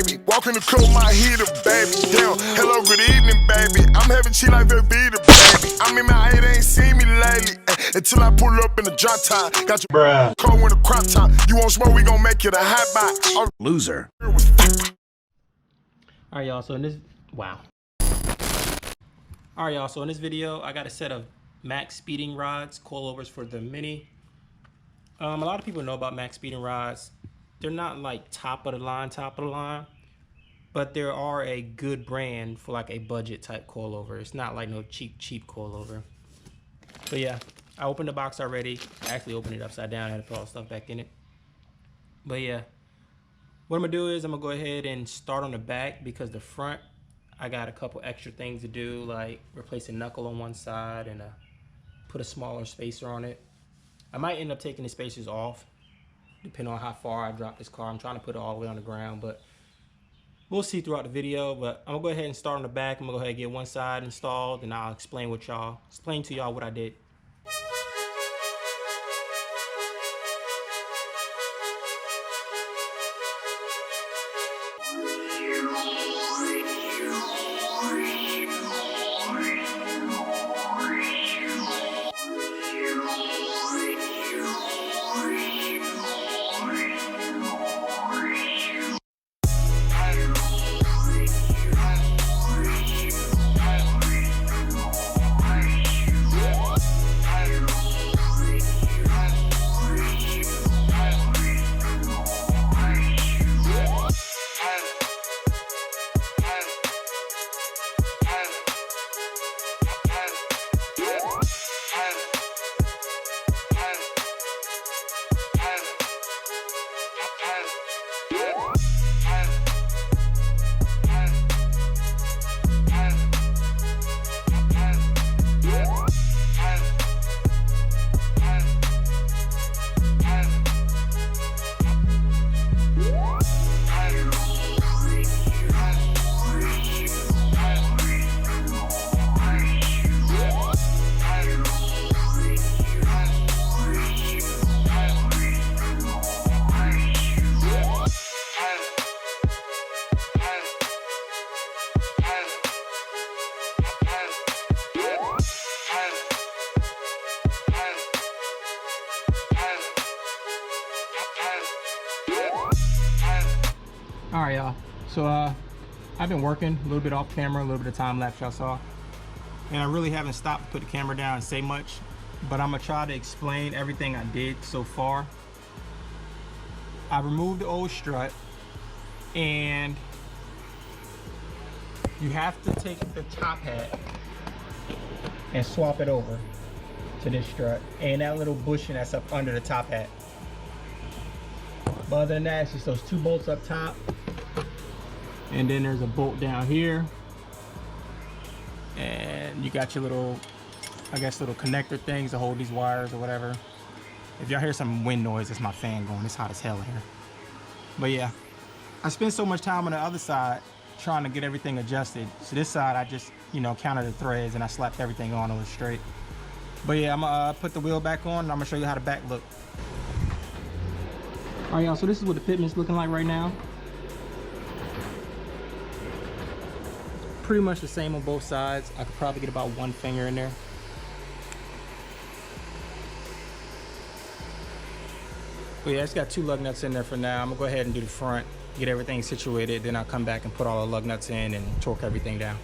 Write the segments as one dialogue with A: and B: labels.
A: baby. Walk in the club, my heater, baby. Damn, hello, good evening, baby. I'm having cheat like Velveeta, baby. I mean, my head ain't seen me lately. Until I pull up in the drop top. Got your bruh cold in a crop top. You want smoke, we gon' make it a hot box.
B: Loser.
C: Alright, y'all, so in this video, I got a set of MaXspeedingrods, coilovers for the Mini. A lot of people know about MaXspeedingrods. They're not like top of the line, but there are a good brand for like a budget type coilover. It's not like no cheap coilover. But yeah, I opened the box already. I actually opened it upside down. I had to put all the stuff back in it. But yeah, what I'm gonna do is I'm gonna go ahead and start on the back, because the front, I got a couple extra things to do, like replace a knuckle on one side and put a smaller spacer on it. I might end up taking the spacers off, depending on how far I drop this car. I'm trying to put it all the way on the ground, but we'll see throughout the video. But I'm gonna go ahead and start on the back. I'm gonna go ahead and get one side installed, and I'll explain to y'all what I did. All right, y'all. So I've been working a little bit off camera, a little bit of time lapse y'all saw, and I really haven't stopped to put the camera down and say much, but I'm gonna try to explain everything I did so far. I removed the old strut, and you have to take the top hat and swap it over to this strut and that little bushing that's up under the top hat. But other than that, it's just those two bolts up top, and then there's a bolt down here, and you got your little, I guess, little connector things to hold these wires or whatever. If y'all hear some wind noise, it's my fan going. It's hot as hell in here. But yeah, I spent so much time on the other side trying to get everything adjusted. So this side, I just, counted the threads and I slapped everything on. It was straight. But yeah, I'm gonna put the wheel back on, and I'm gonna show you how the back look. All right, y'all, so this is what the fitment's looking like right now. Pretty much the same on both sides. I could probably get about one finger in there. But yeah, it's got two lug nuts in there for now. I'm gonna go ahead and do the front, get everything situated, then I'll come back and put all the lug nuts in and torque everything down.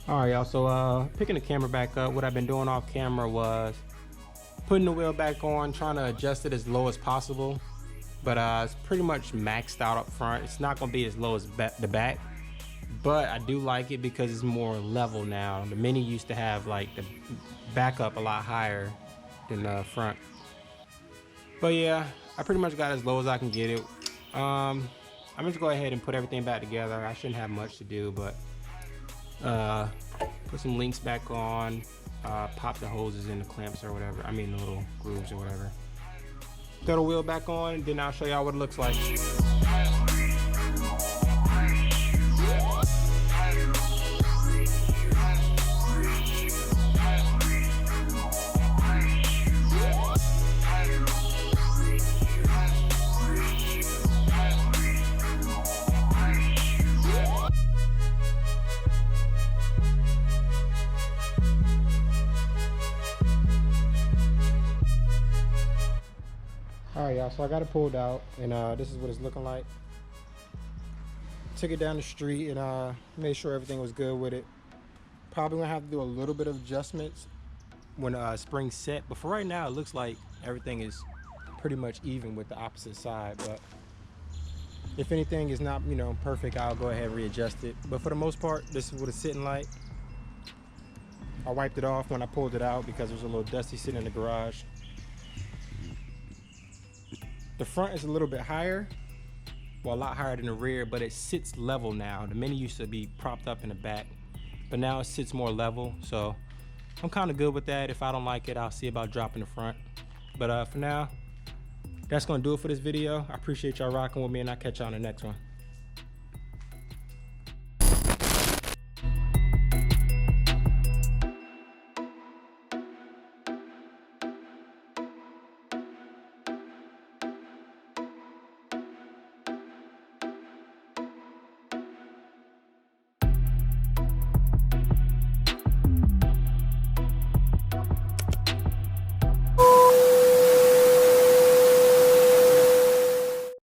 C: All right, y'all, so picking the camera back up, what I've been doing off camera was putting the wheel back on, trying to adjust it as low as possible, but it's pretty much maxed out up front. It's not gonna be as low as the back, but I do like it because it's more level now. The Mini used to have like the back up a lot higher than the front. But yeah, I pretty much got as low as I can get it. I'm just go ahead and put everything back together. I shouldn't have much to do, but put some links back on, pop the hoses in the clamps or whatever. I mean the little grooves or whatever. Throw the wheel back on, then I'll show y'all what it looks like. All right, y'all, so I got it pulled out, and this is what it's looking like. Took it down the street and made sure everything was good with it. Probably gonna have to do a little bit of adjustments when spring's set, but for right now it looks like everything is pretty much even with the opposite side. But if anything is not, you know, perfect, I'll go ahead and readjust it. But for the most part, this is what it's sitting like. I wiped it off when I pulled it out because it was a little dusty sitting in the garage. The front is a little bit higher, well, a lot higher than the rear, but it sits level now. The Mini used to be propped up in the back, but now it sits more level, so I'm kind of good with that. If I don't like it, I'll see about dropping the front. But for now, that's gonna do it for this video. I appreciate y'all rocking with me, and I'll catch y'all on the next one.